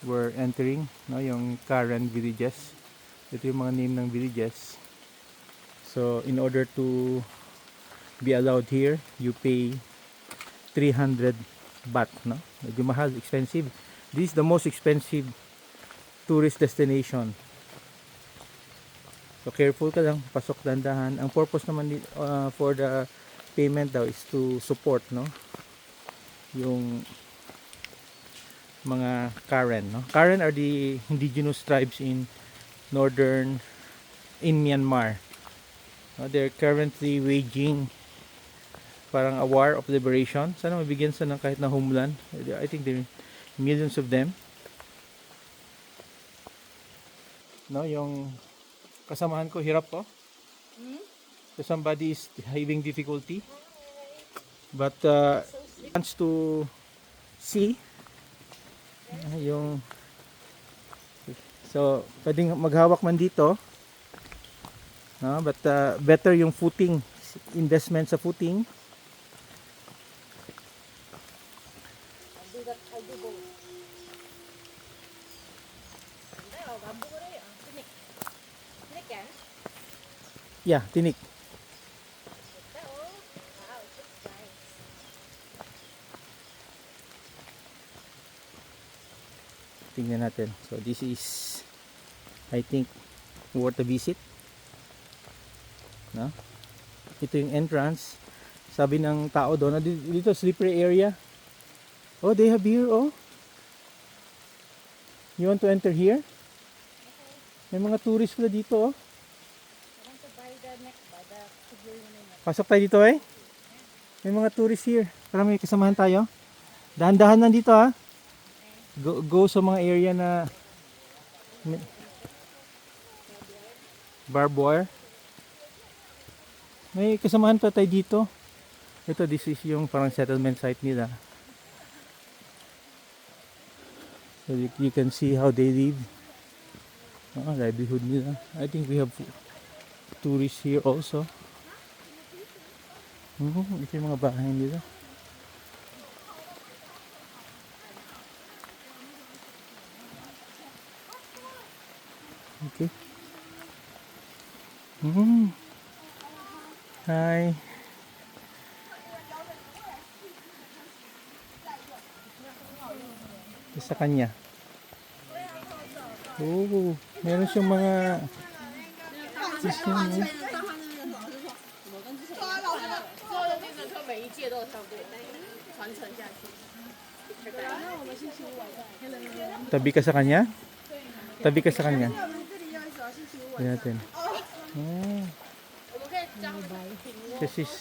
we're entering, no, yung Karen villages. Ito yung mga name ng villages. So in order to be allowed here, you pay 300 baht, no? Medyo mahal, expensive. This is the most expensive tourist destination. So careful ka lang, pasok dandahan. Ang purpose naman for the payment daw is to support, no, yung mga Karen, no? Karen are the indigenous tribes in Myanmar. They're currently waging parang a war of liberation. Sana mabigyan sa ng kahit na homeland. I think there are millions of them. No, yung kasamahan ko hirap po. So somebody is having difficulty. But wants to see yung so pwedeng maghawak man dito. No, but better yung footing, investment sa footing. Yeah, tinik. Tingnan natin. So this is, I think, worth a visit. No? Ito yung entrance. Sabi ng tao doon, dito slippery area. Oh, they have here, oh. You want to enter here? May mga tourist pala dito, oh. Pasok tayo dito, eh. May mga tourist here. Para may kasamahan tayo. Dahan-dahan lang dito, ha. Go sa mga area na barbed wire. May kasamahan pa tayo dito. Ito, this is yung parang settlement site nila. So you can see how they live. Livelihood nila. I think we have tourists here also. Ito yung mga bahay nila. Okay. Hi. Sa kanya. Oh, meron siyang mga tabi ka sa kanya? Tabi ka sa kanya. Tingnan natin. This is